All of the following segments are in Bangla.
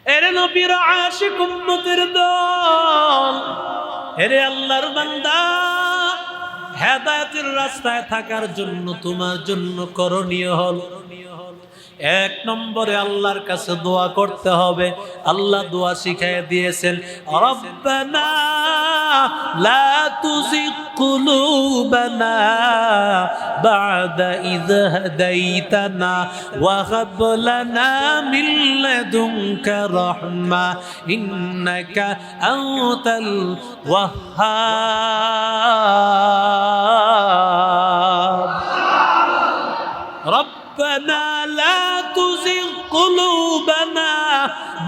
এরে নবীর আশিক উম্মতের দল, এরে আল্লাহর বান্দা, হেদায়েতের রাস্তায় থাকার জন্য তোমার জন্য করণীয় হল এক নম্বরে আল্লাহর কাছে দোয়া করতে হবে। আল্লাহ দোয়া শিখিয়ে দিয়েছেন, রব্বানা লা তুযিগ কুলুবানা বা'দা ইয হাদাইতানা ওয়া হাব লানা মিন লাদুনকা রাহমা ইন্নাকা আনতাল ওয়াহ্হাব। ربنا لا تزغ قلوبنا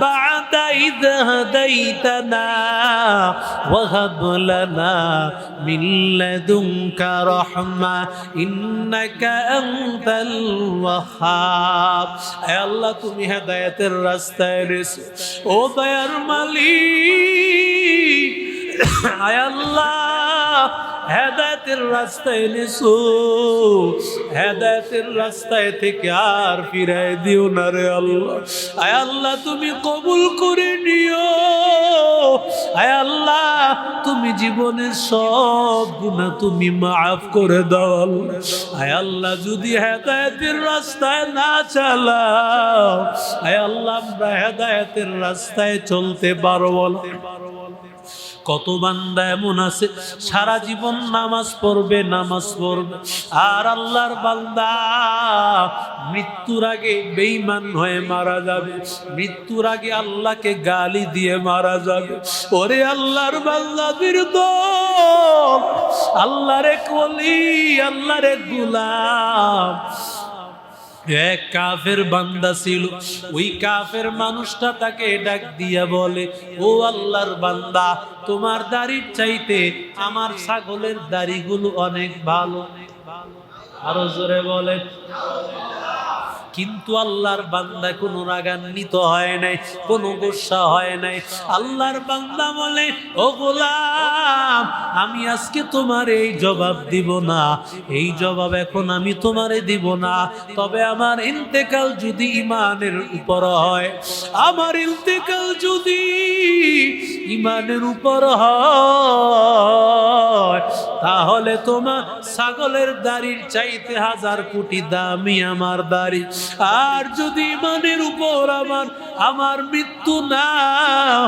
بعد إذ هديتنا وهب لنا من لدنك رحمة إنك أنت الوهاب। أي الله তুমি হেদায়েতের রাস্তায় রয়েছো, ও দয়ার মালিক, আয় আল্লাহ হেদায়েতের রাস্তায় এনেছো, হেদায়েতের রাস্তায় থেকে আর ফিরাই দিও না রে আল্লাহ। আয় আল্লাহ তুমি কবুল করে নিও, আয় আল্লাহ তুমি জীবনের সব গুনাহ তুমি মাফ করে দাও আল্লাহ। আয় আল্লাহ যদি হেদায়েতের রাস্তায় না চালাও, আয় আল্লাহ আমরা হেদায়েতের রাস্তায় চলতে পারবো না। কত বান্দা এমন আছে সারা জীবন নামাজ পড়বে আর আল্লাহর বান্দা মৃত্যুর আগে বেঈমান হয়ে মারা যাবে, মৃত্যুর আগে আল্লাহকে গালি দিয়ে মারা যাবে। ওরে আল্লাহর বান্দাদের দল, আল্লাহর এক ওলি, আল্লাহর এক গোলাম, এক কাফের বান্দা ছিল। ওই কাফের মানুষটা তাকে ডাক দিয়া বলে, ও আল্লাহর বান্দা, তোমার দাড়ির চাইতে আমার ছাগলের দাড়িগুলো অনেক ভালো। আরো জোরে বলে। কিন্তু আল্লাহর বান্দা কোনো রাগান্বিত হয় নাই, কোনো গোসা হয় নাই। আল্লাহর বান্দা বলে, ও গোলাম, আমি আজকে তোমার এই জবাব দিব না, এই জবাব এখন আমি তোমারে দিব না। তবে আমার ইন্তেকাল যদি ঈমানের উপর হয়, আমার ইন্তেকাল যদি ঈমানের উপর হয়, তাহলে তোমার ছাগলের দাড়ির চাইতে 1000 কোটি দামি আমার দাড়ি। আর যদি ঈমানের উপর আমার মৃত্যু না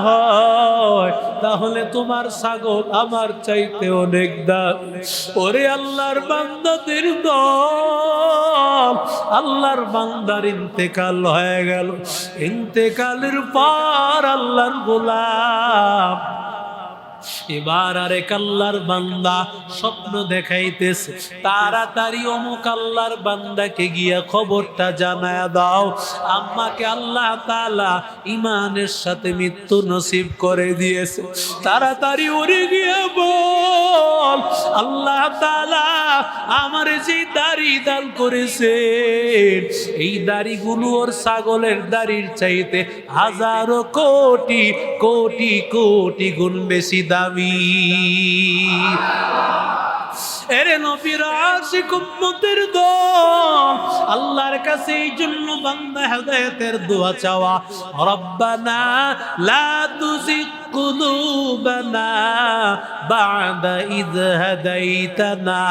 হয়, তাহলে তোমার ছাগল আমার চাইতে অনেক দামি। ওরে আল্লাহর বান্দাদের দল, আল্লাহর বান্দার ইন্তেকাল হয়ে গেল। ইন্তেকালের পর আল্লাহর গোলাম এবার আরেক আল্লাহর বান্দা স্বপ্ন দেখাইতেছে, তাড়াতাড়ি অমুক আল্লাহর বান্দাকে গিয়া খবরটা জানায়া দাও, আম্মাকে আল্লাহ তাআলা ঈমানের সাথে মৃত্যু নসিব করে দিয়েছে। তাড়াতাড়ি ওরে গিয়া বল, আল্লাহ তাআলা আমার যে দাড়ি দান করেছে, এই দাড়িগুলো ওর ছাগলের দাড়ির চাইতে 1000 কোটি কোটি কোটি গুণ বেশি দামি। এরে নবীর আশিক উম্মতের দল, আল্লাহর কাছে এই জন্য বান্দা হেদায়েতের দোয়া চাওয়া, রব্বানা লা তুযিগ কুলুবানা বা'দা ইয হাদাইতানা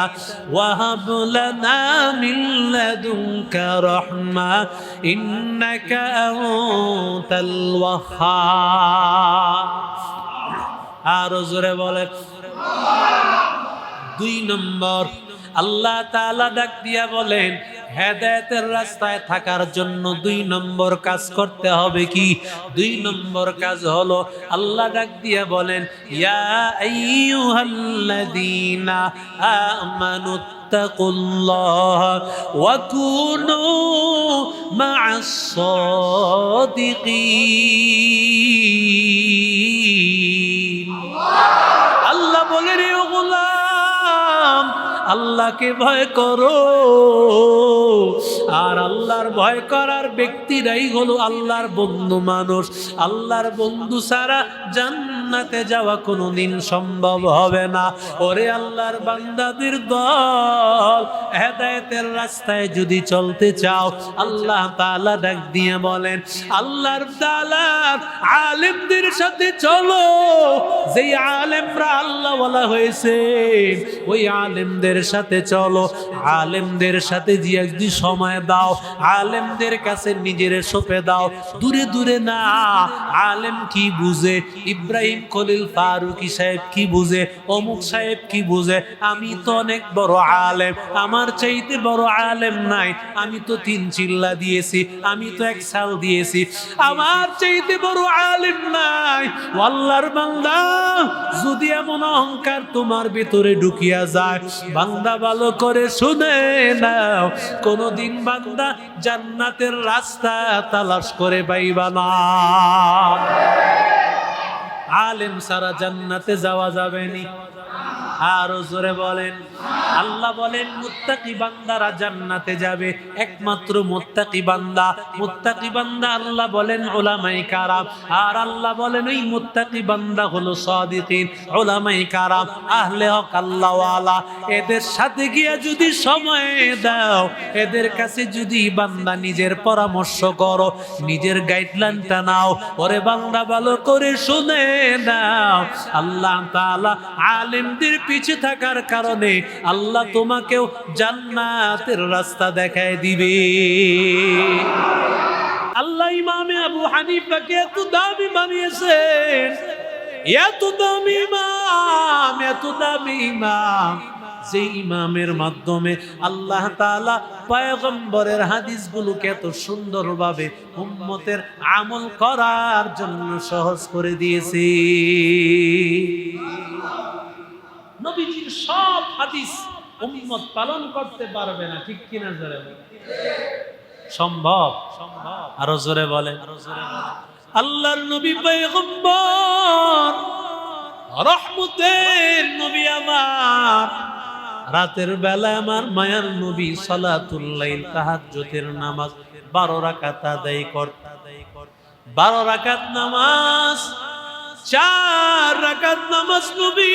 ওয়া হাব লানা মিন লাদুনকা রাহমা ইন্নাকা আনতাল ওয়াহ্হাব। আর জোরে বলে। 2 নম্বর, আল্লাহ তাআলা ডাক দিয়া বলেন, হেদায়েতের রাস্তায় থাকার জন্য 2 নম্বর কাজ করতে হবে। কি 2 নম্বর কাজ হলো, আল্লাহ ডাক দিয়া বলেন, ইয়া আইয়ুহাল্লাযীনা আমানু তাকুল্লাহ ওয়া কুনু মা'আস সাদিকিন। আল্লাহ বলে, রে গোলাম, আল্লাহকে ভয় করো। আর আল্লাহর ভয় করার ব্যক্তিরাই হলো আল্লাহর বন্ধু মানুষ। আল্লাহর বন্ধু ছাড়া জান্নাতে যাওয়া কোনোদিন সম্ভব হবে না। ওরে আল্লাহর বান্দাদের দল, হেদায়েতের রাস্তায় যদি চলতে চাও, আল্লাহ তাআলা ডাক দিয়ে বলেন, আল্লাহর তাআলার আলেমদের সাথে চলো, যেই আলেমরা আল্লাহওয়ালা হয়েছে ওই আলেমদের সাথে চলো। আলেমদের সাথে যদি সময় দাও, আলেমদের কাছে নিজের সঁপে দাও, দূরে দূরে না। আলেম কি বুঝে, ইব্রাহিম খলিল ফারুকি সাহেব কি বুঝে, অমুক সাহেব কি বুঝে, আমি তো অনেক বড় আলেম, আমার চাইতে বড় আলেম নাই, আমি তো 3 চিল্লা দিয়েছি, আমি তো 1 সাল দিয়েছি, আমার চাইতে বড় আলেম নাই। আল্লাহর বান্দা, যদি এমন অহংকার তোমার ভিতরে ঢুকিয়া যায়, বান্দা ভালো করে শুনে নাও, কোনদিন বান্দা জান্নাতের রাস্তা তালাশ করে পাইবা না। আলেম সারা জান্নাতে যাওয়া যাবে না। আরো জোরে বলেন। আল্লাহ বলেন মুত্তাকি বান্দারা জান্নাতে যাবে, একমাত্র মুত্তাকি বান্দা। মুত্তাকি বান্দা আল্লাহ বলেন উলামায়ে কারাম, আর আল্লাহ বলেন ওই মুত্তাকি বান্দা হলো সাদিকিন, উলামায়ে কারাম, আহলে হক, আল্লাহওয়ালা। এদের সাথে গিয়া যদি সময় দাও, এদের কাছে যদি বান্দা নিজের পরামর্শ করো, নিজের গাইডলাইনটা নাও, ওরে বান্দা ভালো করে শুনে নাও, আল্লাহ তাআলা আলেমদের পিছে থাকার কারণে আল্লাহ তোমাকেও জান্নাতের রাস্তা দেখায় দিবে। আল্লাহ ইমামে আবু হানিফাকে এত দামি বানিয়েছেন, এত দামি ইমাম, এত দামি ইমাম, যে ইমামের মাধ্যমে আল্লাহ তাআলা পয়গম্বরের হাদিসগুলোকে এত সুন্দরভাবে উম্মতের আমল করার জন্য সহজ করে দিয়েছে। নবীজির সব হাদিস উম্মত পালন করতে পারবে না, ঠিক কিনা জোরে বলেন? সম্ভব? আরো জোরে বলেন। আল্লাহর নবী পয়গম্বর, রহমতের নবী আমার, রাতের বেলা আমার মায়ার নবী সালাতুল লাইল, তাহাজ্জুদের নামাজ 12 রাকাত আদায় করতেন। 12 রাকাত নামাজ, 4 রাকাত নামাজ নবী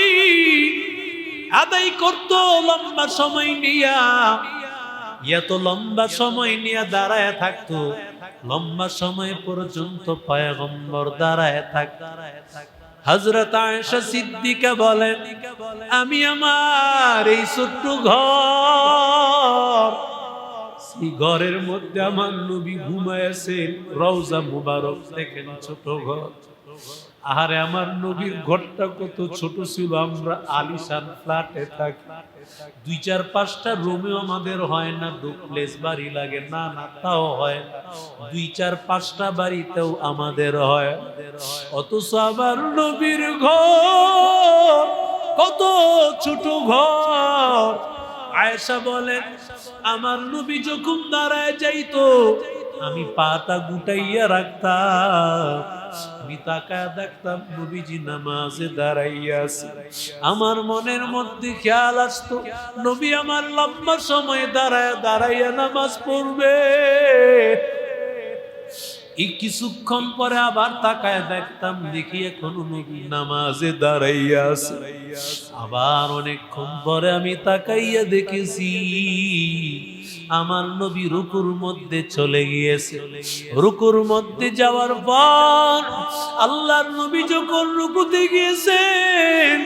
আদায় করতো লম্বা সময় নিয়া। এত লম্বা সময় নিয়ে দাঁড়ায় থাকতো, লম্বা সময় পর্যন্ত পয়গম্বর দাঁড়ায় থাকতো। হযরত আয়েশা সিদ্দিকা বলেন, আমি আমার এই ছোট্ট ঘর, এই ঘরের মধ্যে আমার নবী ঘুমায়েছেন, রওজা মুবারক দেখেন, ছোট ঘর। আরে আমার নবীর ঘরটা কত ছোট ছিল, আমরা আলিশান ফ্ল্যাটে থাকি, 2-4-5টা রুমেও আমাদের হয় না, ডুপ্লেক্স বাড়ি লাগে, না না তাও হয়, 2-4-5টা বাড়িতেও আমাদের হয়। অথচ আমার নবীর ঘর কত ছোট ঘর। আয়েশা বলেন, আমার নবী যখন দাঁড়ায় যাইতো, আমি পাটা গুটাইয়া রাখতাম, আমি তাকায় দেখতাম নবীজি নামাজে দাঁড়াইয়া আছে। আমার মনের মধ্যে খেয়াল আসতো, নবী আমার লম্বা সময় দাঁড়াইয়া নামাজ পড়বে। এই কিছুক্ষণ পরে আবার তাকায় দেখতাম, দেখি এখনো নবী নামাজে দাঁড়াইয়া আছে। আবার অনেকক্ষণ পরে আমি তাকাইয়া দেখেছি আমার নবী রুকুর মধ্যে চলে গিয়েছে। রুকুর মধ্যে যাওয়ার পর আল্লাহর নবী যখন রুকুতে গিয়েছেন,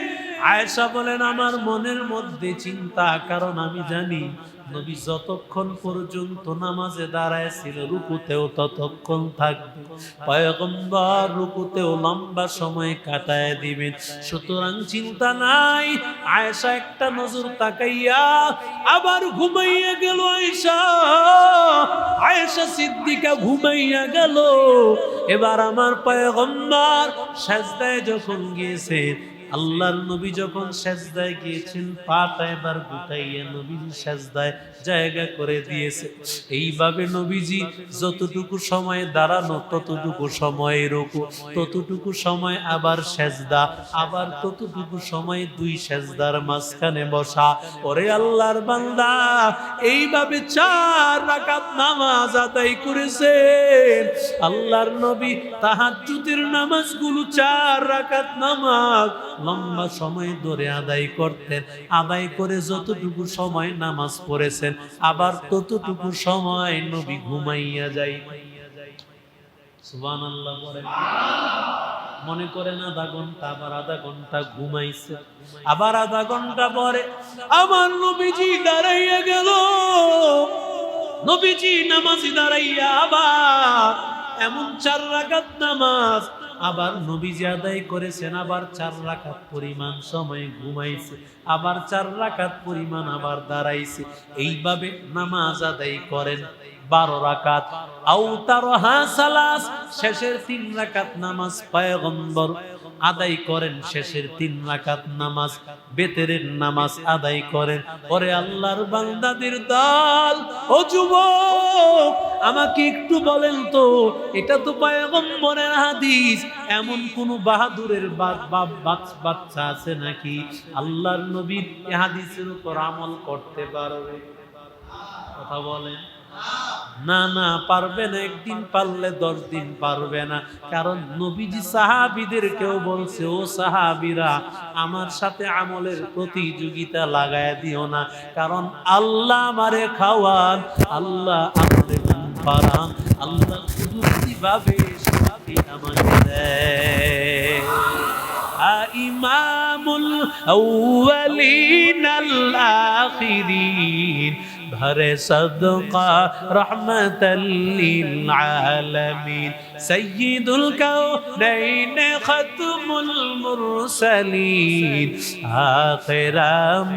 আয়েশা বলেন আমার মনের মধ্যে চিন্তা, কারণ আমি জানি নবী যতক্ষণ পর্যন্ত নামাজে দাঁড়ায় ছিল, রুকুতেও ততক্ষণ থাকবে, পয়গম্বর রুকুতেও লম্বা সময় কাটায় দিবেন। সুতরাং চিন্তা নাই। আয়েশা একটা নজর তাকাইয়া আবার ঘুমাইয়া গেল। আয়েশা সিদ্দিকা ঘুমাইয়া গেল। এবার আমার পয়গম্বর সেজদায় যখন গিয়েছেন, আল্লাহর নবী যখন সেজদায় গিয়েছেন, পাটা এবার গুটাইয়া নবীর সেজদায় জায়গা করে দিয়েছে। এইভাবে নবীজি যতটুকু সময় দাঁড়ানো, ততটুকু সময় রুকু, ততটুকু সময় আবার সেজদা, আবার ততটুকু সময় 2 সেজদার মাঝখানে বসা। ওরে আল্লাহর বান্দা, এইভাবে 4 রাকাত নামাজ আদায় করেছেন। আল্লাহর নবী তাহাজ্জুদের নামাজগুলো 4 রাকাত নামাজ লম্বা সময় ধরে আদায় করতেন। আদায় করে যতটুকু সময় নামাজ পড়েছেন, আবার ততটুকু সময় নবী ঘুমাইয়া যাই। সুবহানাল্লাহ বলেন। মনে করেন আধা ঘন্টা, আবার আধা ঘন্টা ঘুমাইছে, আবার আধা ঘন্টা পরে আমার নবীজি দাঁড়াইয়া গেল। নবীজি নামাজি দাঁড়াইয়া আবার এমন 4 রাকাত নামাজ আবার নবীজি আদায় করেছেন, আবার 4 রাকাত পরিমাণ সময় ঘুমাইছে, আবার 4 রাকাত পরিমাণ আবার দাঁড়াইছে। এইভাবে নামাজ আদায় করেন 12 রাকাত। আউতারহা সালাস, শেষের 3 রাকাত নামাজ পয়গম্বর আদায় করেন, শেষের 3 রাকাত নামাজ বেতেরের নামাজ আদায় করেন। পরে আল্লাহর বান্দাদের দল, ও যুবক আমাকে একটু বলেন তো, এটা তো পয়গম্বরের হাদিস, এমন কোন বাহাদুরের বাচ্চা আছে নাকি আল্লাহর নবীর এই হাদিসের উপর আমল করতে পারবে? কথা বলেন। না না, পারবে না। একদিন পারলে 10 দিন পারবে না। কারণ নবীজি সাহাবীদেরকেও বলছে, ও সাহাবীরা আমার সাথে আমলের প্রতিযোগিতা লাগায় দিও না, কারণ আল্লাহ আমারে খাওয়ান, আল্লাহ আমারে পারান, আল্লাহ কুদরতি ভাবে শান্তি আমাকে দেয়। ইমামুল আউয়ালিন আল আখিরিন, भरे सदका रहमतल लिल आलमीन, सय्यिदुल कौनैन खत्मुल मुरसलीन, आखिर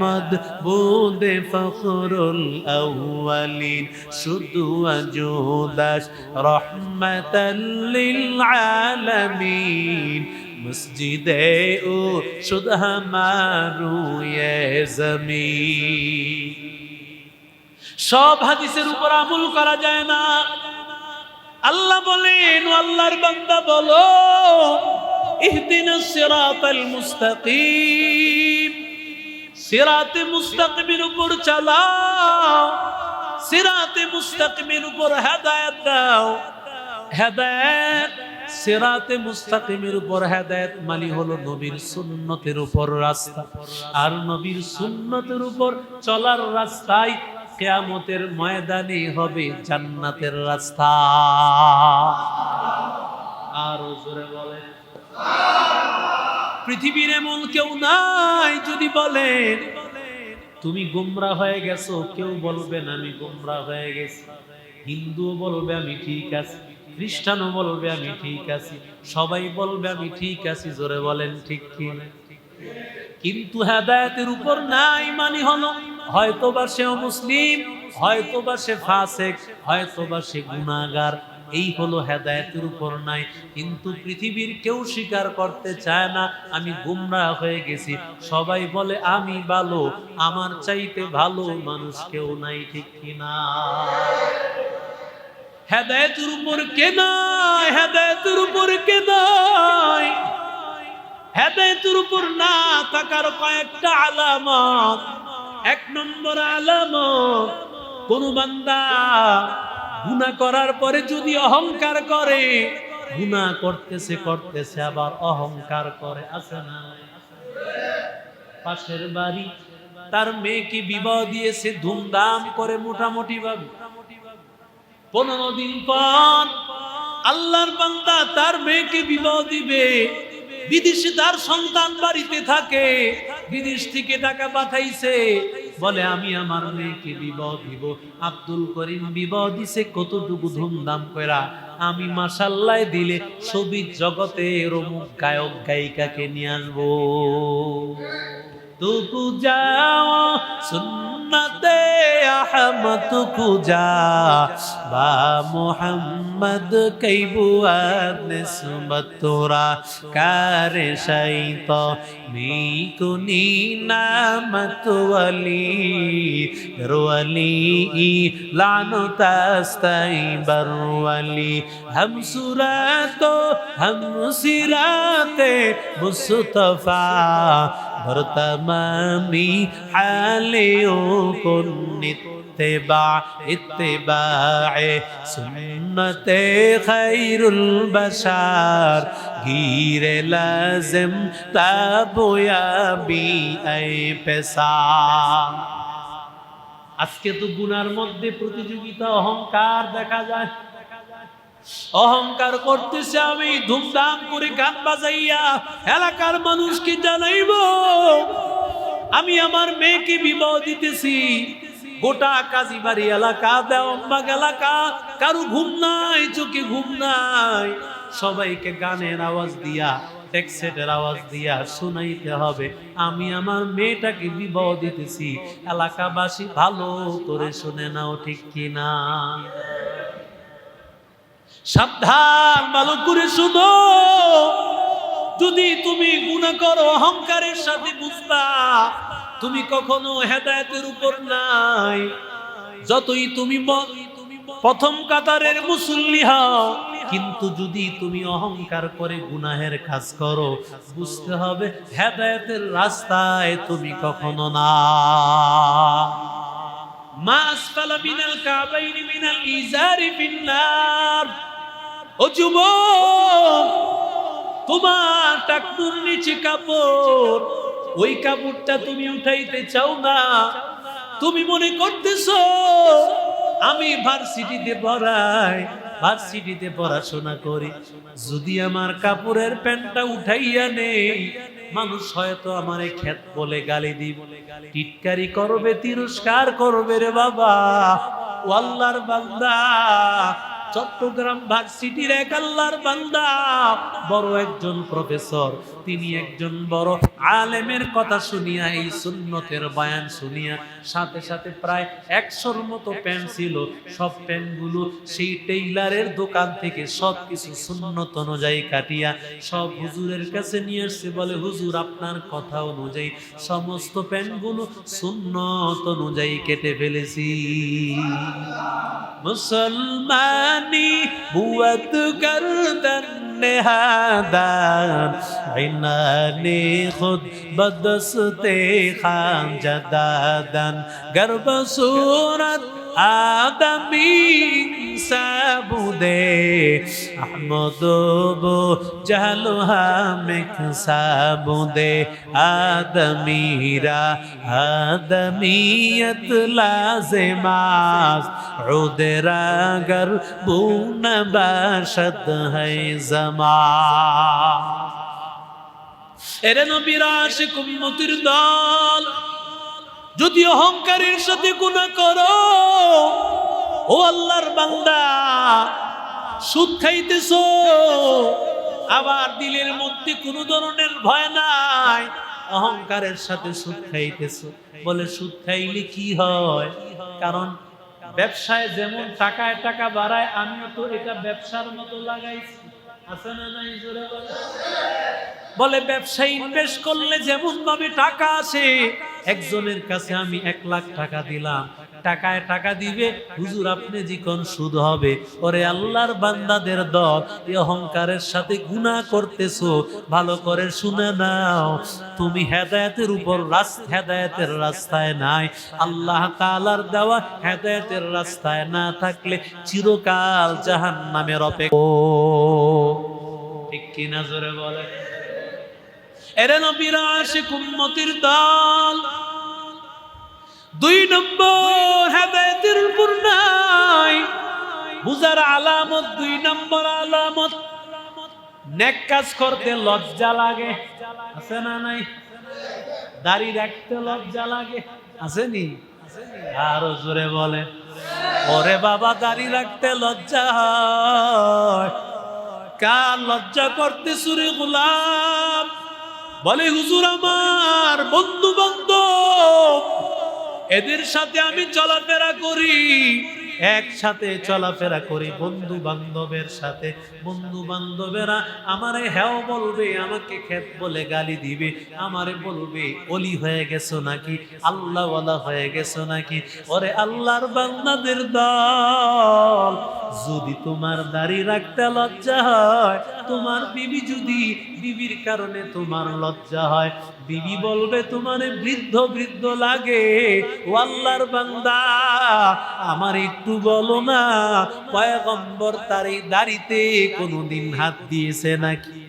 मदबूद फखरुल अव्वलीन, शुदु वजूदाश रहमतल लिल आलमीन, मस्जिदे ओ शुद हमारू ये ज़मीन। সব হাদিসের উপর আমল করা যায় না। আল্লাহ বলেন, আল্লাহর বান্দা বলো, ইহদিনাস সিরাতাল মুস্তাকিম, সিরাতে মুস্তাকিমের উপর চালাও, সিরাতে মুস্তাকিমের উপর হেদায়েত দাও। হেদায়েত, সিরাতে মুস্তাকিমের উপর হেদায়েত মানে হলো নবীর সুন্নতের উপর রাস্তা, আর নবীর সুন্নতের উপর চলার রাস্তায় কিয়ামতের ময়দানে হবে জান্নাতের রাস্তা। আর জোরে বলেন। পৃথিবীর এমন কেউ নাই যদি বলেন তুমি গোমরা হয়ে গেছো, কেউ বলবেন আমি গোমরা হয়ে গেছি। হিন্দুও বলবে আমি ঠিক আছি, খ্রিস্টানও বলবে আমি ঠিক আছি, সবাই বলবে আমি ঠিক আছি। জোরে বলেন ঠিক কি? কিন্তু হেদায়েতের উপর নাই মানে হলো হয়তোবা সে মুসলিম, হয়তোবা সে ফাসিক, হয়তোবা সে গুনাহগার। এই হলো হেদায়েতের উপর নাই। কিন্তু পৃথিবীর কেউ স্বীকার করতে চায় না আমি গুমরাহ হয়ে গেছি। সবাই বলে আমি ভালো, আমার চাইতে ভালো মানুষ কেউ নাই, ঠিক কিনা? হেদায়েতের উপর কে নাই? হেদায়েতের উপর কে নাই? হেদায়েতের উপর না থাকার কয়েকটা আলামত। 1 নম্বর আলামত, কোন বান্দা গুনাহ করার পরে যদি অহংকার করে, গুনাহ করতেছে আবার অহংকার করে, আছে না? পাশের বাড়ি তার মেয়েকে বিবাহ দিয়েছে ধুমধাম করে, মোটামুটি ভাবে 15 দিন পর আল্লাহর বান্দা তার মেয়েকে বিবাহ দিবে। বিদেশে তার সন্তান বাড়িতে থাকে, বিদেশ থেকে টাকা পাঠাইছে, বলে আমি আমার মেয়েকে বিবাহ দিব। আব্দুল করিম বিবাহ দিছে কতটুকু ধুমধাম কইরা, আমি মাশাআল্লাহ দিলে সবিজ জগতের অমুক গায়ক গায়িকাকে নিয়ে আসবো। তুকু যাও সুন্নতে আহমদ কুজা বা মুহাম্মদ কইবুয়াদ নিসবত তোরা কারে শাইত মিকুনি নামত ওয়ালি রওয়ালি লানতাস্তাই বরওয়ালি हम सुरातो हम सिराते मुस्तफा बरतमामी हालियों को इत्तिबा इत्तिबाए सुन्नते खैरुल बशार गिरे लाजिम ताबोया बी ऐ पेशा। আজকে তো গুনার মধ্যে প্রতিযোগিতা, অহংকার দেখা যায়। অহংকার করতেছে, আমি ধুমধাম করে গান বাজাইয়া এলাকার মানুষকে জানাইবো আমি আমার মেয়েকে বিবাহ দিতেছি। গোটা কাজীবাড়ি এলাকা, দেওয়ানবাগ এলাকা, কারো ঘুম নাই, চোখে ঘুম নাই, সবাইকে গানের আওয়াজ দিয়া, ট্যাক্সেটের আওয়াজ দিয়া শুনাইতে হবে আমি আমার মেয়েটাকে বিবাহ দিতেছি। এলাকাবাসী ভালো করে শুনে নাও, ঠিক কিনা? সাবধান, ভালো করে শুনো। যদি তুমি গুনাহ করো অহংকারের সাথে, বুঝবা তুমি কখনো হেদায়েতের উপর নাই। যতই তুমি প্রথম কাতারের মুসল্লি হও, কিন্তু যদি তুমি অহংকার করে গুনাহের কাজ করো, বুঝতে হবে হেদায়েতের রাস্তায় তুমি কখনো না। মা আসফালা মিনাল কাবাইনি মিনাল ইজারি ফিন্নার। ও যুবক, তোমার টাকনুর নিচে কাপড়, ওই কাপড়টা তুমি উঠাইতে চাও না। তুমি মনে করতেছো আমি ভার্সিটিতে পড়াই, ভার্সিটিতে পড়াশোনা করি, যদি আমার কাপড়ের প্যান্টটা উঠাইয়া নেই, মানুষ হয়তো আমারে খেত বলে গালি দিব, টিটকারি করবে, তিরস্কার করবে। রে বাবা, ও আল্লাহর বান্দা, চট্টগ্রাম ভার্সিটির এক আল্লাহর বান্দা, বড় একজন প্রফেসর, তিনি একজন বড় আলেমের কথা শুনিয়া, এই সুন্নতের বয়ান শুনিয়া, সাথে সাথে প্রায় 100-র মতো প্যান্ট ছিল। সব প্যান্টগুলো সেই টেইলারের দোকান থেকে সবকিছু সুন্নত অনুযায়ী কাটিয়া সব হুজুরের কাছে নিয়ে আসছে। বলে, হুজুর আপনার কথা অনুযায়ী সমস্ত প্যান্টগুলো সুন্নত অনুযায়ী কেটে ফেলেছি। মুসলমানি বুয়াত করদন নেহাদান, ইনানি খুদ বদস্তে খান জাদাদান, গর্ব সুরত আদমি সাবুদে, আহমদ বো জাহলো হামিক সাবুদে, আদমিরা আদমিয়ত লাজিমাস, উদরা गर बून बाशत है जमा। এরে নবীর আশিক উম্মতের দল, যদি অহংকারের সাথে গুনাহ করো, ও আল্লাহর বান্দা, সুদ খাইতেছো, আবার দিলের মধ্যে কোনো ধরনের ভয় নাই, অহংকারের সাথে সুদ খাইতেছো। বলে, সুদ খাইলে কি হয়? কারণ ব্যবসায় যেমন টাকায় টাকা বাড়ায়, আমিও তো এটা ব্যবসার মতো লাগাইছি, আছে না নাই? জোরে বলে, ব্যবসায় ইনভেস্ট করলে যেমন ভাবে টাকা আসে, একজনের কাছে আমি 1 লাখ টাকা দিলাম, টাকায় টাকা দিবে, হুজুর আপনি জিকন সুদ হবে। ওরে আল্লাহর বান্দাদের দল, এই অহংকারের সাথে গুনাহ করতেছো, ভালো করে শুনে নাও, তুমি হেদায়েতের উপর হেদায়েতের রাস্তায় নাই। আল্লাহ তাআলার দেওয়া হেদায়েতের রাস্তায় না থাকলে চিরকাল জাহান্নামের অপেক্ষা। ঠিক কিনা? জোরে বলে। এরে নবীর আশিক উম্মতের দল, 2 নম্বর হেদায়েতের উপর নাই। বুঝার আলামত, 2 নম্বর আলামত, নেক কাজ করতে লজ্জা লাগে, আছে না নাই? দাড়ি রাখতে লজ্জা লাগে, আসেনি? আরো জোরে বলে। ওরে বাবা, দাড়ি রাখতে লজ্জা হয়। কার লজ্জা করতে সুরে গোলাম? বলে, হুজুর আমার বন্ধু বান্ধব, এদের সাথে আমি চলাফেরা করি, একসাথে চলাফেরা করি বন্ধু বান্ধবের সাথে। বন্ধু বান্ধবেরা আমারে হ্যাও বলবে, আমাকে খেত বলে গালি দিবে, আমারে বলবে ওলি হয়ে গেছো নাকি, আল্লাহওয়ালা হয়ে গেছো নাকি। ওরে আল্লাহর বান্দাদের দল, যদি তোমার দাড়ি রাখতে লজ্জা হয়, তোমার বিবি যদি বিবির কারণে তোমার লজ্জা হয়, বিবি বলবে তোমারে বৃদ্ধ বৃদ্ধ লাগে, ও আল্লাহর বান্দা আমার একটু বলো না, পয়গম্বর তার এই দাড়িতে কোনদিন হাত দিয়েছে নাকি?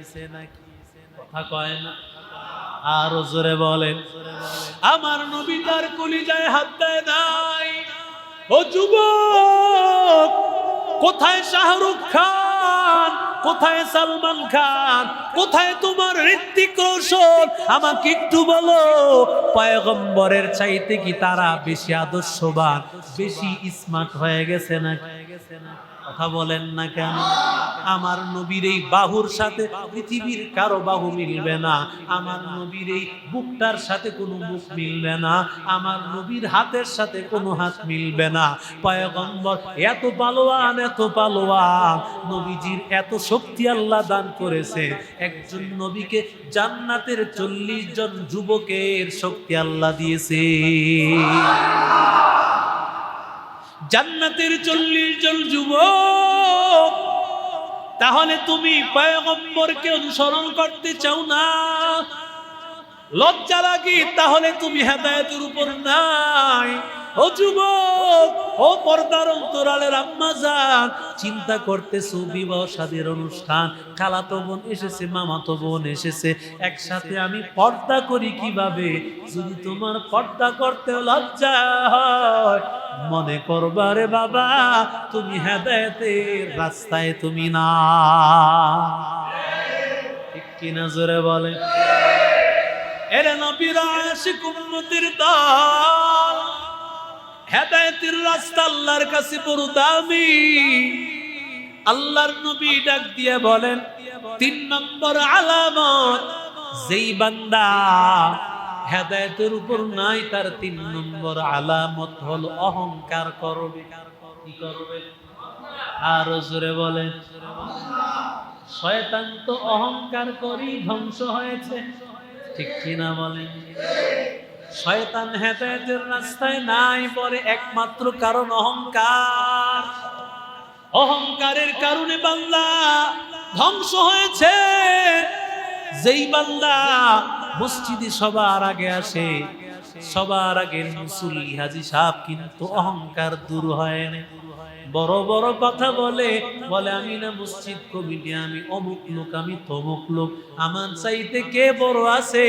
কথা কয় না? আরো জোরে বলেন। আমার নবী তার কলিজায় হাত দেয় নাই। ও যুবক, কোথায় শাহরুখ খান? কোথায় সালমান খান, কোথায় তোমার ঋত্বিক রোশন? আমাকে একটু বলো, পয়গম্বরের চাইতে কি তারা বেশি আদর্শবান, বেশি স্মার্ট হয়ে গেছে না? কথা বলেন না কেন? আমার নবীর এই বাহুর সাথে পৃথিবীর কারো বাহু মিলবে না, আমার নবীর এই বুকটার সাথে কোনো বুক মিলবে না, আমার নবীর হাতের সাথে কোনো হাত মিলবে না। পয়গম্বর এত পালোয়ান, এত পালোয়ান, নবীজির এত শক্তি আল্লাহ দান করেছে। একজন নবীকে জান্নাতের 40 জন যুবকের শক্তি আল্লাহ দিয়েছে। জান্নাতের 40 জন যুবক। তাহলে তুমি পয়গম্বরকে অনুসরণ করতে চাও না? লজ্জা লাগে? তাহলে তুমি হেদায়েতের উপর নাই। ও যুবক, ও পর্দার অন্তরালের আম্মা জান, চিন্তা করতেছো বিবাহ শাদীর অনুষ্ঠান, খালাতো বোন এসেছে, মামাতো বোন এসেছে, একসাথে আমি পর্দা করি কিভাবে? যদি তোমার পর্দা করতে লজ্জা হয়, মনে করবা রে বাবা তুমি হেদায়েতের রাস্তায় তুমি না। ঠিক কিনা জোরে বলে? এরে নবীর আশিক উম্মতের দল, হেদায়েতের রাস্তা আল্লাহর কাছে বড় দামি। আল্লাহর নবী ডাক দিয়ে বলেন, 3 নম্বর আলামত, যেই বান্দা হেদায়েতের উপর নাই, তার 3 নম্বর আলামত হলো অহংকার করবে। কি করবে? আর জোরে বলেন। শয়তান তো অহংকার করি ধ্বংস হয়েছে। ঠিক কিনা বলেন? শয়তান হেদায়েতের রাস্তায় নাই বলে একমাত্র কারণ অহংকার। অহংকারের কারণে বান্দা ধ্বংস হয়েছে। যেই বান্দা মসজিদে সবার আগে আসে, সবার আগে মুসল্লি হাজী সাহেব, কিন্তু অহংকার দূর হয় না। বড় বড় কথা বলে আমি না মসজিদ কমিটি, আমি অমুক লোক, আমি তমুক লোক, আমার চাইতে কে বড় আছে?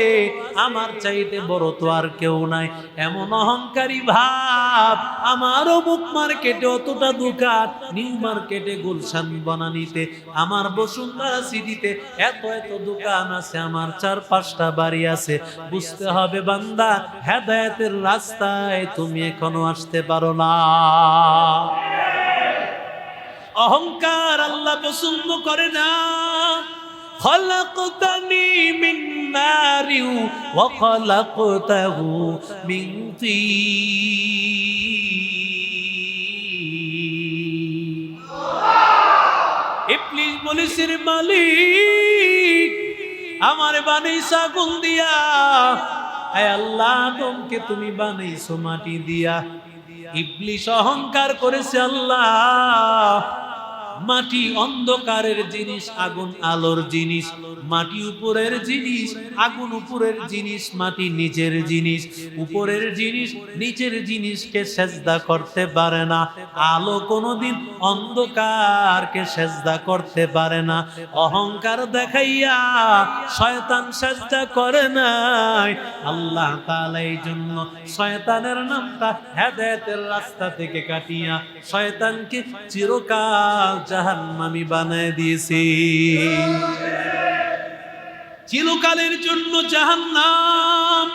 আমার চাইতে বড় তো আর কেউ নাই। এমন অহংকারী ভাব। আমার অমুক মার্কেটে অতটা দোকান, নিউ মার্কেটে, গুলশান বনানীতে, আমার বসুন্ধরা সিটিতে এত এত দোকান আছে, আমার 4-5টা বাড়ি আছে। বুঝতে হবে বান্দা, হেদায়েতের রাস্তায় তুমি এখনো আসতে পারো না। অহংকার আল্লাহ পছন্দ করে না। খলাকতানি মিন নারি ওয়া খলাকতাহু মিন তিন। ইবলিস বলেছে, মালিক আমারে বানাইছো আগুন দিয়া, হে আল্লাহ আদমকে তুমি বানাইছো মাটি দিয়া। ইবলিস অহংকার করেছে, আল্লাহ মাটি অন্ধকারের জিনিস, আগুন আলোর জিনিস, মাটি উপরের জিনিস, আগুন উপরের জিনিস, মাটি নিচের জিনিস, উপরের জিনিস নিচের জিনিসকে সেজদা করতে পারে না। আলো কোনোদিন অন্ধকারকে সেজদা করতে পারে না। অহংকার দেখাইয়া শয়তান সেজদা করে নাই। আল্লাহ তাআলা এই জন্য শয়তানের নামটা হেদায়েতের রাস্তা থেকে কাটিয়া শয়তানকে চিরকাল জাহান্নামী বানায় দিয়েছে। চিরকালের জন্য জাহান্নাম।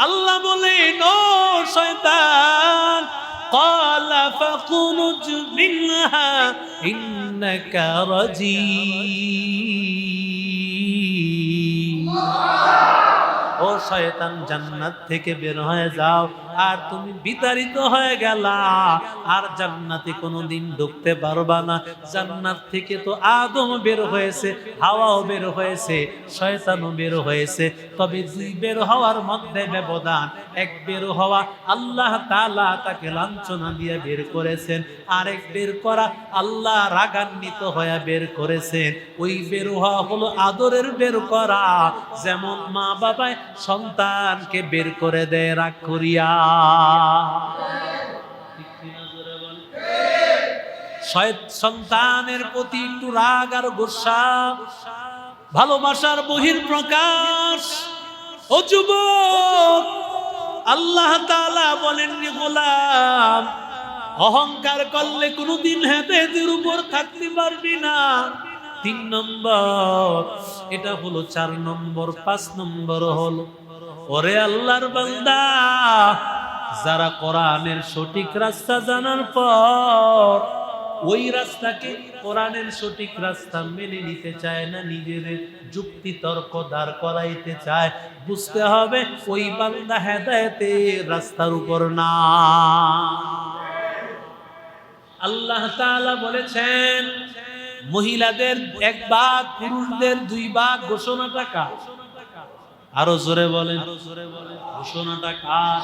আল্লাহ বলেন, ও শয়তান, ক্বালা ফাখরুজ মিনহা ইন্নাকা রাজীম। ও শয়তান, জান্নাত থেকে বের হয়ে যাও। আর তুমি বিতাড়িত হয়ে গেলা, আর জান্নাতে কোনোদিন ঢুকতে পারবা না। জান্নাত থেকে তো আদম বের হয়েছে, হাওয়াও বের হয়েছে, শয়তানও বের হয়েছে। তবে 2 বের হওয়ার মধ্যে ব্যবধান। এক বের হওয়া আল্লাহ তাআলা তাকে লাঞ্ছনা দিয়ে বের করেছেন, আরেক বের করা আল্লাহ রাগান্বিত হয়ে বের করেছেন। ওই বের হওয়া হলো আদরের বের করা, যেমন মা বাবায় সন্তানকে বের করে দেয় রাগ করিয়া। সন্তানের প্রতি একটু রাগ আর গোসা ভালোবাসার বহির প্রকাশ। ও যুবক, আল্লাহ তাআলা বলেন, গোলাম অহংকার করলে কোনোদিন হেদায়েতের উপর থাকতে পারবি না। 3 নম্বর, এটা হলো 4 নম্বর। 5 নম্বর হলো, ওরে আল্লাহর বান্দা, যারা কোরআনের সঠিক রাস্তা জানার পর ওই রাস্তাকে, কোরআনের সঠিক রাস্তা মেনে নিতে চায় না, নিজের যুক্তি তর্ক দাঁড় করাইতে চায়, বুঝতে হবে ওই বান্দা হেদায়েতের রাস্তার উপর না। আল্লাহ তাআলা বলেছেন মহিলাদের 1 ভাগ, পুরুষদের 2 ভাগ। ঘোষণাটা কার? আরো জোরে বলেন, ঘোষণাটা কার?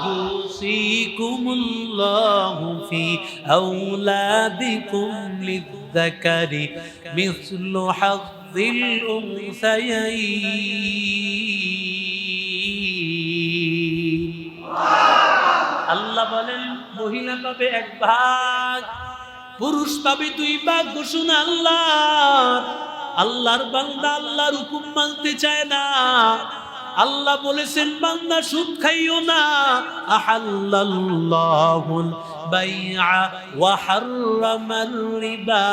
ইউসিকুমুল্লাহু ফি আওলাদিকুম লিয-যাকারি মিসলু হাযযিল উনসায়াইন। আল্লাহ বলেন মহিলা পাবে 1 ভাগ, পুরুষ পাবে 2 ভাগ। ঘোষণা আল্লাহর বান্দা আল্লাহর হুকুম মানতে চায় না। আল্লাহ বলেছেন বান্দা সুদ খাইও না। আহাল্লাল্লাহুল বাইআ ওয়া হাররামার রিবা।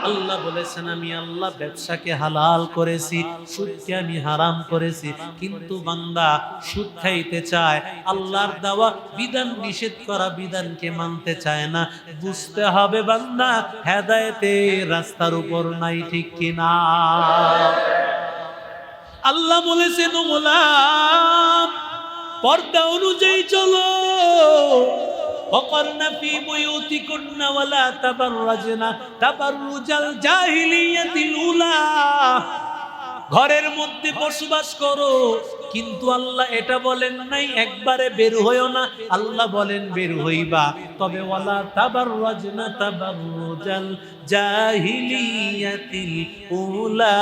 আল্লাহ বলেছেন আমি আল্লাহ ব্যবসাকে হালাল করেছি, সুদকে আমি হারাম করেছি। কিন্তু বান্দা সুদ খাইতে চায়, আল্লাহর দেওয়া বিধান, নিষেধ করা বিধানকে মানতে চায় না। বুঝতে হবে বান্দা হেদায়েতের রাস্তার উপর নাই, ঠিক কিনা? আল্লাহ বলেছেন ও গোলাম, পর্দা অনুযায়ী চলো। وقرن في بيوتكن ولا تبرجن تبرج الجاهلية الأولى। ঘরের মধ্যে বসবাস করো, কিন্তু আল্লাহ এটা বলেন নাই একবারে বের হইও না। আল্লাহ বলেন বের হইবা, তবে ওয়ালা তাবাররাজনা তাবাররুজাল জাহিলিয়াতিল উলা।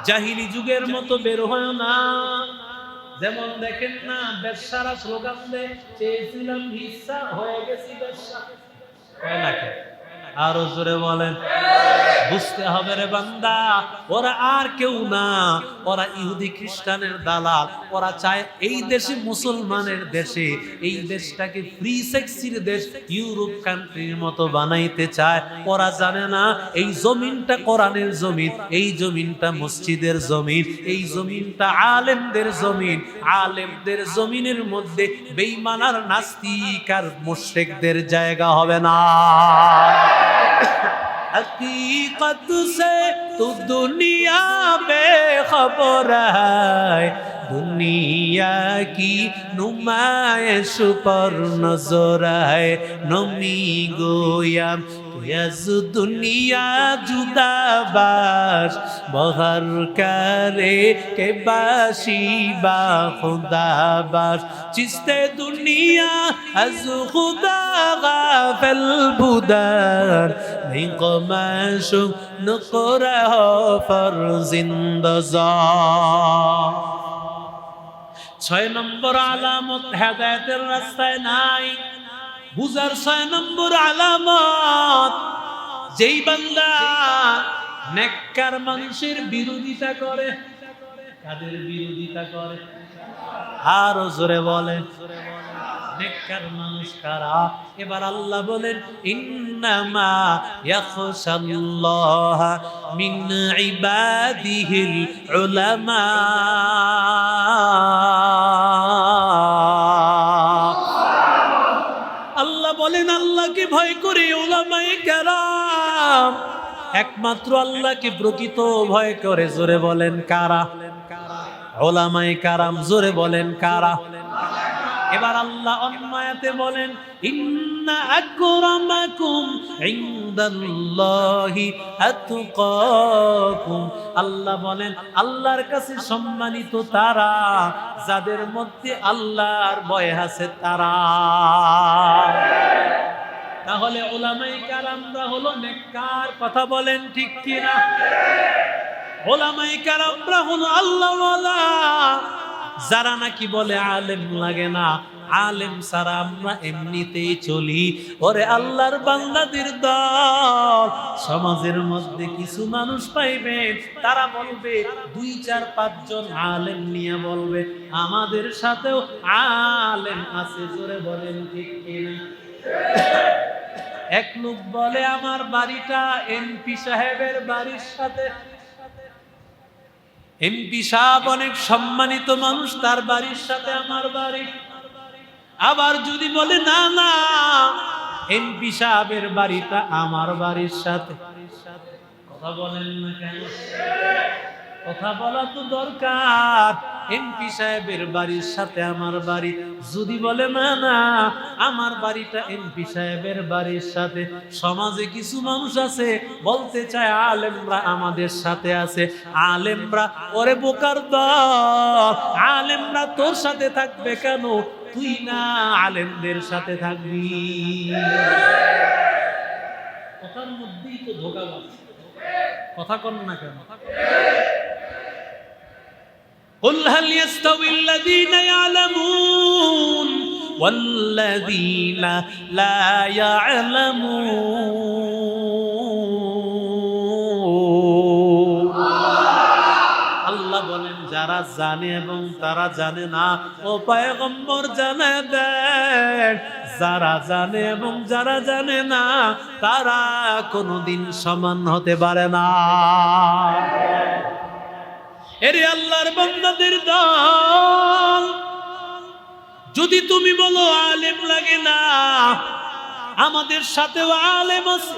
জাহিলি যুগের মতো বের হইও না। যেমন দেখেন না, বেশ্যারা স্লোগান দেয়, চেয়েছিলাম হিস্সা, হয়ে গেছি বেশ্যা। আরো জোরে বলেন। বুঝতে হবে রে বান্দা, ওরা আর কেউ না, ওরা ইহুদি খ্রিস্টানের দালাল। ওরা চায় এই দেশে, মুসলমানের দেশে, এই দেশটাকে ফ্রি সেক্সির দেশ, ইউরোপ কান্ট্রির মতো বানাইতে চায়। ওরা জানে না এই জমিনটা কোরআনের জমিন, এই জমিনটা মসজিদের জমিন, এই জমিনটা আলেমদের জমিন। আলেমদের জমিনের মধ্যে বেঈমান আর নাস্তিক আর মুশরিকদের জায়গা হবে না। हकीकत से तो दुनिया बेखबर है, दुनिया की नुमाइश पर नजर है। नमी गोया यज दुनिया जुदा बाश बहर करे के बाशी बा खुदा बाश। चिस्ते दुनिया अज खुदा गाफिल बुदर नहीं कमाशु नकोरा हो फर जिंदजा। 6 নম্বর আলামত হেদায়েতের রাস্তায় নাই। বুঝার 6 নম্বর আলামত, যেই বান্দা নেককার মানুষের বিরোধিতা করে। কাদের বিরোধিতা করে? আরো জোরে বলে, নেককার মানুষ কারা? এবার আল্লাহ বলেন ইন্নামা ইয়াখশাল্লাহা মিন ইবাদিহিল উলামা। আল্লাহ বলেন আল্লাহকে ভয় করে উলামায়ে কেরাম। একমাত্র আল্লাহকে প্রকৃত ভয় করে। জোরে বলেন কারা? উলামায়ে কেরাম। জোরে বলেন কারা? এবার আল্লাহ অন্য আয়াতে বলেন ইন্না আকরামাকুম ইনদাল্লাহি আতকাকুম। আল্লাহ বলেন আল্লাহর কাছে সম্মানিত তারা, যাদের মধ্যে আল্লাহর ভয় আছে তারা। তাহলে উলামায়ে কেরামরা হলো নেককার। কথা বলেন ঠিক কিনা? উলামায়ে কেরামরা হলো আল্লাহওয়ালা, যারা নাকি বলে আলেম লাগে না, আলেম ছাড়া আমরা এমনিতেই চলি, ওরে আল্লাহর বান্দাদের দল, সমাজের মধ্যে কিছু মানুষ পাইবেন, তারা বলবে 2-4-5 জন আলেম নিয়ে বলবে আমাদের সাথেও আলেম আছে, জোরে বলেন ঠিক কিনা? এক লোক বলে আমার বাড়িটা এমপি সাহেবের বাড়ির সাথে, এমপি সাহেব অনেক সম্মানিত মানুষ, তার বাড়ির সাথে আমার বাড়ি। আবার যদি বলে না না, এমপি সাহেবের বাড়িটা আমার বাড়ির সাথে, কথা বলেন না কেন? কথা বলা তো দরকার। এমপি সাহেবের বাড়ির সাথে আমার বাড়ি, যদি বলে না না আমার বাড়িটা এমপি সাহেবের বাড়ির সাথে, সমাজে কিছু মানুষ আছে বলতে চায় আলেমরা আমাদের সাথে আছে, আলেমরা ওরে বোকার দল, আলেমরা তোর সাথে থাকবে কেন? তুই না আলেমদের সাথে থাকবি। কথার মধ্যেই তো ধোঁকাবাজ, কথা কন না কেন? قل هل يستوي الذين يعلمون والذين لا يعلمون। আল্লাহ বলেন যারা জানে এবং তারা জানে না, ও পয়গম্বর জানা দেন, যারা জানে এবং যারা জানে না তারা কোনোদিন সমান হতে পারে না। এরে আল্লাহর বান্দাদের দল, যদি তুমি বলো আলেম লাগে না, আমাদের সাথেও আলেম আছে,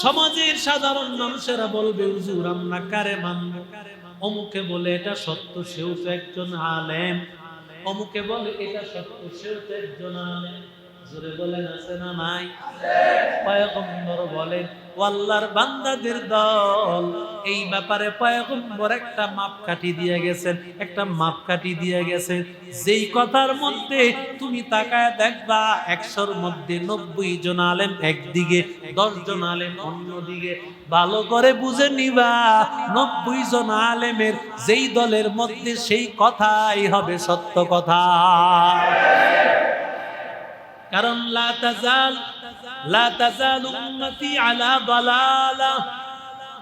সমাজের সাধারণ মানুষেরা বলবে হুজুর আমরা কারে মানব? অমুকে বলে এটা সত্য, সেও তো একজন আলেম, অমুকে বলে এটা সত্য, সেও তো একজন আলেম, জোরে বলেন আছে না নাই? পয়গম্বর বলেন ও আল্লাহর বান্দাদের দল, এই ব্যাপারে পয়গম্বর একটা মাপকাঠি দিয়ে গেছেন, একটা মাপকাঠি দিয়ে গেছেন, যেই কথার মধ্যে তুমি তাকায় দেখবা 100-র মধ্যে 90 জন আলেম একদিকে, 10 জন আলেম অন্যদিকে, ভালো করে বুঝে নিবা 90 জন আলেমের যেই দলের মধ্যে সেই কথাই হবে সত্য কথা। কারণ লা তাজাল উম্মতি আলা দালালা,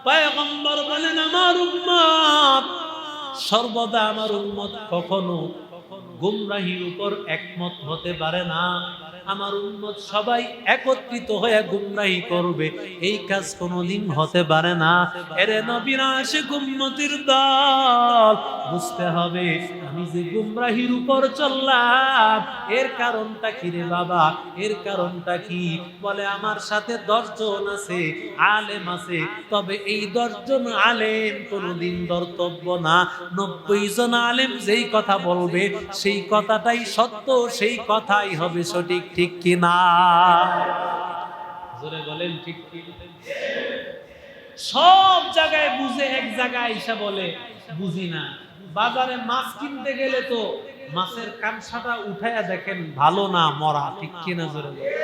পয়গম্বর বলেন আমার উম্মত সর্বদা, আমার উম্মত কখনো গুমরাহির উপর একমত হতে পারে না, আমার উম্মত সবাই একত্রিত হয়ে গুমরাহি করবে, এই কাজ কোনোদিন হতে পারে না। এরে নবীরা আসে উম্মতের দল, বুঝতে হবে আমি যে গুমরাহির উপর চললাম এর কারণটা কি রে বাবা? এর কারণটা কি? বলে আমার সাথে 10 জন আছে, আলেম আছে, তবে এই 10 জন আলেম কোনোদিন ধর্তব্য না, 90 জন আলেম যেই কথা বলবে সেই কথাটাই সত্য, সেই কথাই হবে সঠিক, ঠিক কি না? জোরে বলেন ঠিক কি? সব জায়গায় বুঝে এক জায়গায় এসে বলে বুঝি না। বাজারে মাছ কিনতে গেলে তো মাছের কানসাটা উঠায়া দেখেন ভালো না মরা, ঠিক কিনা? জোরে বলেন।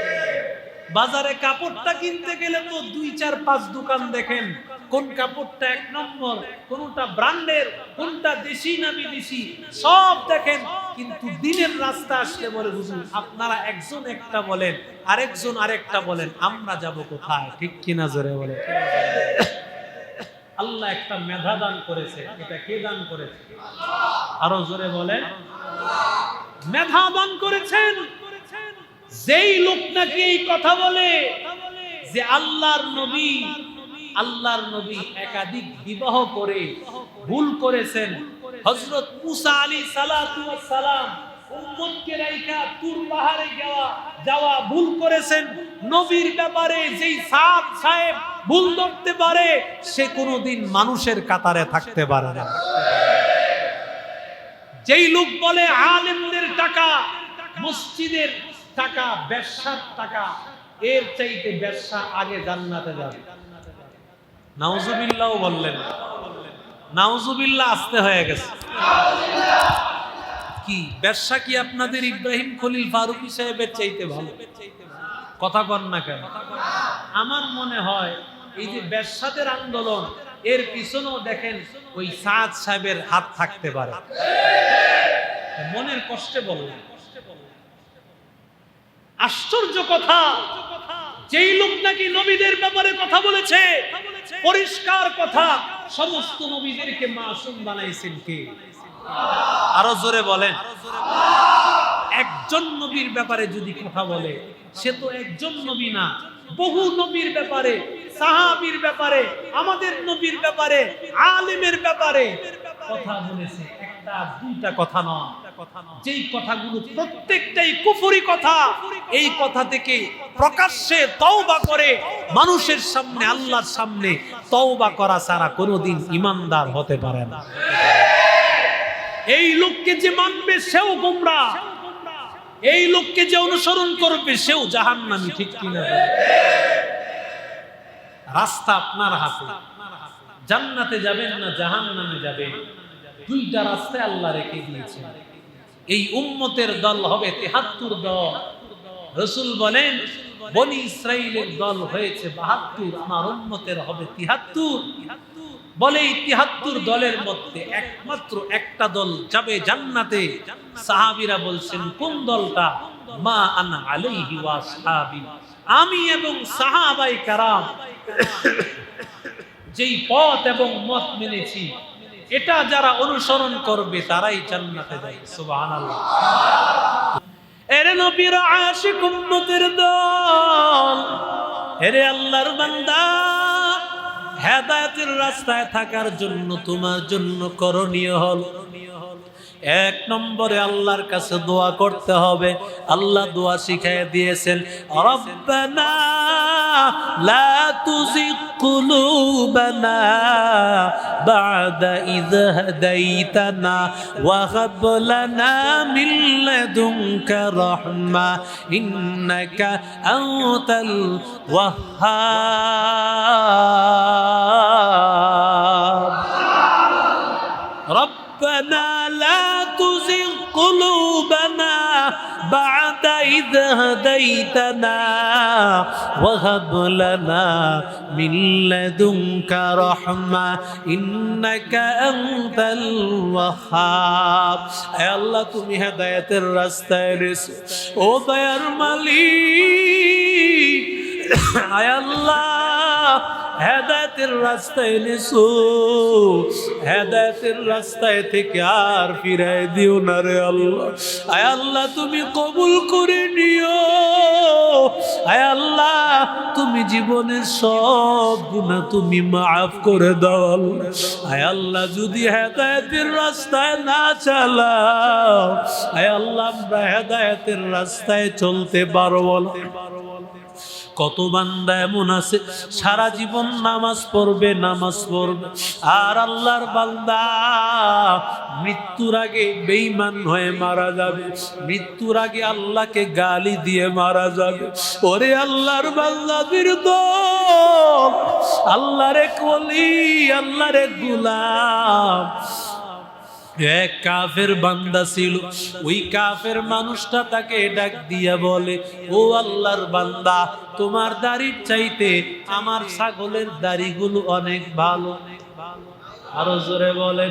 বাজারে কাপড়টা কিনতে গেলে তো 2-4-5 দোকান দেখেন কোন কাপড়টা 1 নম্বর, কোনটা ব্র্যান্ডের, কোনটা দেশি না বিদেশি, সব দেখেন, কিন্তু দিনের রাস্তা আসলে বলে হুজুর আপনারা একজন একটা বলেন, আরেকজন আরেকটা বলেন, আমরা যাব কোথায়? ঠিক কিনা? জোরে বলে। আল্লাহ একটা মেধা দান করেছে, এটা কে দান করেছে? আরো জোরে বলেন। মেধা দান করেছেন। যেই লোক নাকি এই কথা বলে যে আল্লাহর নবী একাধিক বিবাহ করে ভুল করেছেন, হযরত মুসা আলাইহিস সালাতু ওয়াস সালাম উম্মতকে রাইখা তুর পাহাড়ে যাওয়া ভুল করেছেন, নবীর ব্যাপারে যেই সাহেব ভুল ধরতে পারে সে কোনোদিন মানুষের কাতারে থাকতে পারে না। যেই লোক বলে আলেমদের টাকা, মসজিদের টাকা, ব্যবসার টাকা, এর চাইতে ব্যবসা আগে জান্নাতে যাবে, নাউজুবিল্লাহ বললেন, নাউজুবিল্লাহ আসতে হয়ে গেছে। কি ব্যবসা কি আপনাদের ইব্রাহিম খলিল ফারুকী সাহেবের চাইতে ভালো? কথা কন না কেন? আমার মনে হয় এই যে ব্যবসাদের আন্দোলন, এর পিছনেও দেখেন ওই সাদ সাহেবের হাত থাকতে পারে। মনের কষ্টে বললেন। আশ্চর্য কথা, যেই লোক নাকি নবীদের ব্যাপারে কথা বলেছে পরিষ্কার কথা, সমস্ত নবীদেরকে মাসুম বানাইছেন কে? আরো জোরে বলেন। একজন নবীর ব্যাপারে যদি কথা বলে, সে তো একজন নবী না, বহু নবীর ব্যাপারে, সাহাবীর ব্যাপারে, আমাদের নবীর ব্যাপারে, আলেমের ব্যাপারে কথা বলেছে। একটা দুইটা কথা নয়, যেই কথাগুলো প্রত্যেকটাই কুফরি কথা। এই কথা থেকে প্রকাশ্যে তওবা করে মানুষের সামনে, আল্লাহর সামনে তওবা করা ছাড়া কোনোদিন ঈমানদার হতে পারে না। এই লোককে যে মানবে সেও গোমরাহ, এই লোককে যে অনুসরণ করবে সেও জাহান্নামী। ঠিক কিনা? রাস্তা আপনার হাতে, জান্নাতে যাবেন না জাহান্নামে যাবেন, দুইটা রাস্তায় আল্লাহ রেখে দিয়েছেন। এই উম্মতের দল হবে ৭৩ দল। রাসূল বলেন বনি ইসরাইলের দল হয়েছে ৭২, আমার উম্মতের হবে ৭৩। বলে এই ৭৩ দলের মধ্যে একমাত্র একটা দল যাবে জান্নাতে। সাহাবীরা বলছেন কোন দলটা? মা আনা আলাইহি ওয়া আসহাবি, আমি এবং সাহাবায়ে কেরাম যেই পথ এবং মত মেনেছি, এটা যারা অনুসরণ করবে তারাই জান্নাতে যাবে। সুবহানাল্লাহ। এরে নবীর আশিক উম্মতের দল, এরে আল্লাহর বান্দা, হেদায়েতের রাস্তায় থাকার জন্য তোমার জন্য করণীয় হল এক নম্বরে আল্লাহর কাছে দোয়া করতে হবে। আল্লাহ দোয়া শিখিয়ে দিয়েছেন, রব্বানা লা তুযিগ কুলুবানা বা'দা ইয হাদাইতানা ওয়া হাব লানা মিন লাদুনকা রাহমা ইন্নাকা আনতাল ওয়াহ্হাব। ربنا لا تزغ قلوبنا بعد إذ هديتنا وهب لنا من لدنك رحمة إنك أنت الوهاب। يا الله তুমি হেদায়েতের রাস্তায় এনেছো, ও দয়ার মালিক। আয় আল্লাহ হেদায়েতের রাস্তায় এনেছো, হেদায়েতের রাস্তায় থেকে আর ফিরাই দিও না রে আল্লাহ। আয় আল্লাহ তুমি কবুল করে নিও। আয় আল্লাহ তুমি জীবনের সব গুনাহ তুমি মাফ করে দাও আল্লাহ। আয় আল্লাহ যদি হেদায়েতের রাস্তায় না চালাও, আয় আল্লাহ আমরা হেদায়েতের রাস্তায় চলতে পারবো না। কত বান্দা এমন আছে সারা জীবন নামাজ পড়বে আর আল্লাহর বান্দা মৃত্যুর আগে বেঈমান হয়ে মারা যাবে, মৃত্যুর আগে আল্লাহকে গালি দিয়ে মারা যাবে। ওরে আল্লাহর বান্দাদের দল, আল্লাহর ওলি, আল্লাহর গোলাম। এক কাফের বান্দা ছিল, ওই কাফের মানুষটা তাকে ডাক দিয়া বলে, ও আল্লাহর বান্দা, তোমার দাড়ির চাইতে আমার ছাগলের দাড়িগুলো অনেক ভালো। আরো জোরে বলে।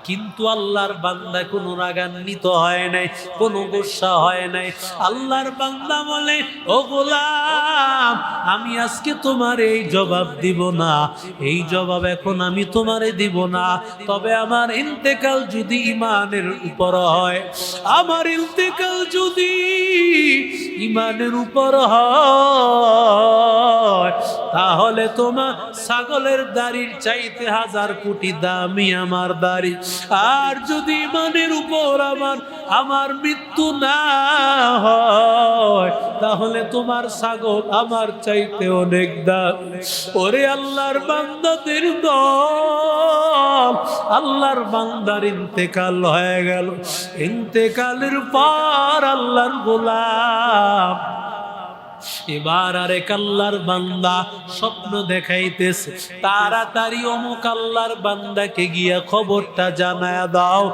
কিন্তু আল্লাহর বান্দা কোনো রাগান্বিত হয় নাই, কোনো গোসা হয় নাই। আল্লাহর বান্দা বলে, ও গোলাম, আমি আজকে তোমার এই জবাব দিব না, এই জবাব এখন আমি তোমারে দিব না। তবে আমার ইন্তেকাল যদি ঈমানের উপর হয়, আমার ইন্তেকাল যদি ঈমানের উপর হয়, তাহলে তোমার ছাগলের দাড়ির চাইতে 1000 কোটি দামি আমার দাড়ি। আর যদি ঈমানের উপর আমার মৃত্যু না হয়, তাহলে তোমার ছাগল আমার চাইতে অনেক দামি। ওরে আল্লাহর বান্দাদের দল, আল্লাহর বান্দার ইন্তেকাল হয়ে গেল। ইন্তেকালের পর আল্লাহর গোলাম এবার আরেক আল্লাহর বান্দা স্বপ্ন দেখাইতেছে, তাড়াতাড়ি অমুক আল্লাহর বান্দাকে গিয়া খবরটা জানায়া দাও,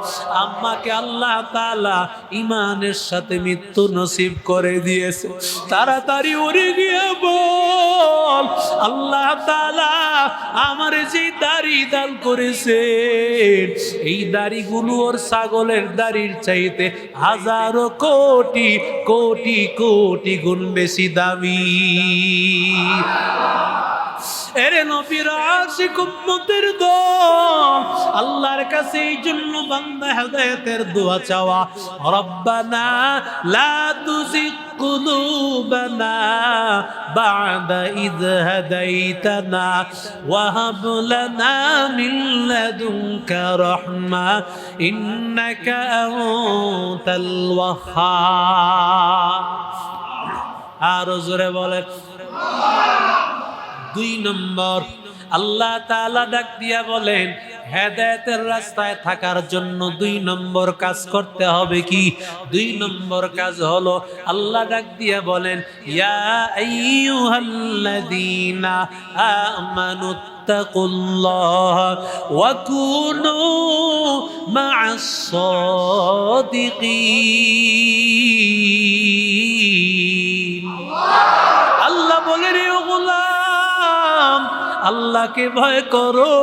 আম্মাকে আল্লাহ তাআলা ঈমানের সাথে মৃত্যু নসিব করে দিয়েছে। তাড়াতাড়ি উড়ে গিয়ে বল, আল্লাহ তাআলা আমার যে দাড়ি দান করেছে, এই দাড়িগুলো ওর ছাগলের দাড়ির চাইতে হাজারো কোটি কোটি কোটি গুণ বেশি দামি। এরে নবীর আশিক উম্মতের দল, আল্লাহর কাছে এই জন্য বান্দা হেদায়েতের দোয়া চাওয়া, রব্বানা লা তুযিগ কুলুবানা বা'দা ইয হাদাইতানা ওয়া হাব লানা মিন লাদুনকা রাহমা ইন্নাকা আনতাল ওয়াহ্হাব। আর জোরে বলেন। 2 নম্বর, আল্লাহ তাআলা ডাক দিয়া বলেন, হেদায়েতের রাস্তায় থাকার জন্য 2 নম্বর কাজ করতে হবে কি? 2 নম্বর কাজ হলো, আল্লাহ ডাক দিয়া বলেন, ইয়া আইয়ুহাল্লাযীনা আমানুত্তাকুল্লাহ ওয়া কুনু মা'আস সাদিকিন। আল্লাহ বলে, রে গোলাম, আল্লাহকে ভয় করো।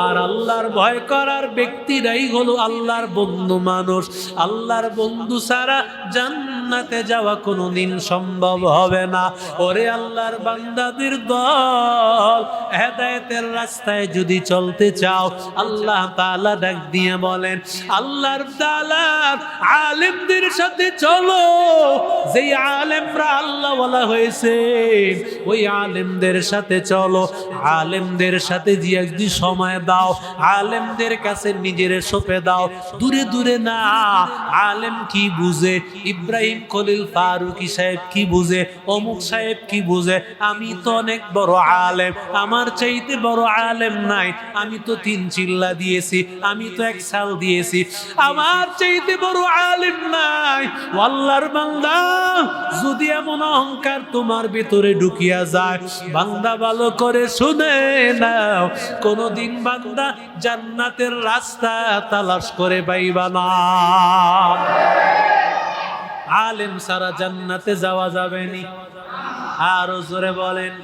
আর আল্লাহর ভয় করার ব্যক্তিরাই হলো আল্লাহর বন্ধু মানুষ। আল্লাহর বন্ধু ছাড়া জান্নাতে যাওয়া কোনোদিন সম্ভব হবে না। ওরে আল্লাহর বান্দাদের দল, হেদায়েতের রাস্তায় যদি চলতে চাও, আল্লাহ তাআলা ডাক দিয়ে বলেন, আল্লাহর দালাল আলেমদের সাথে চলো। যেই আলেমরা আল্লাহওয়ালা হয়েছে, ওই আলেমদের সাথে চলো। আলেমদের সাথে যদি সময় দাও, আলেমদের কাছে নিজের সঁপে দাও, দূরে দূরে না। আলেম কি বুঝে, ইব্রাহিম খলিল ফারুকি সাহেব কি বুঝে, অমুক সাহেব কি বুঝে, আমি তো অনেক বড় আলেম, আমার চাইতে বড় আলেম নাই, আমি তো 3 চিল্লা দিয়েছি, আমি তো 1 সাল দিয়েছি, আমার চাইতে বড় আলেম নাই। আল্লাহর বান্দা, যদি এমন অহংকার তোমার ভিতরে ঢুকিয়া যায়, বান্দা ভালো করে শুনে নাও, কোনদিন বান্দা জান্নাতের রাস্তা তালাশ করে পাইবা না। আলেম ছাড়া জান্নাতে যাওয়া যাবে না। আরো জোরে বলেন।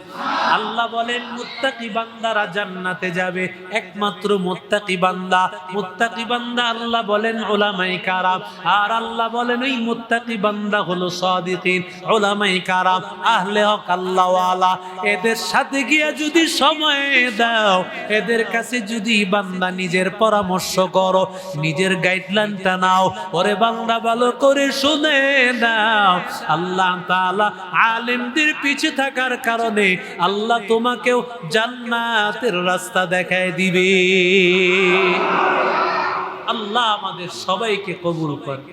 আল্লাহ বলেন, মুত্তাকি বান্দারা জান্নাতে যাবে, একমাত্র মুত্তাকি বান্দা। মুত্তাকি বান্দা আল্লাহ বলেন উলামায়ে কারাম, আর আল্লাহ বলেন ওই মুত্তাকি বান্দা হলো সাদিকিন, উলামায়ে কারাম, আহলে হক, আল্লাহওয়ালা। এদের সাথে গিয়া যদি সময় দাও, এদের কাছে যদি বান্দা নিজের পরামর্শ করো, নিজের গাইডলাইনটা নাও, ওরে বান্দা ভালো করে শুনে নাও, আল্লাহ তাআলা আলেমদের পিছে থাকার কারণে আল্লাহ তোমাকেও জান্নাতের রাস্তা দেখায় দিবে। আল্লাহ আমাদের সবাইকে কবুল করে।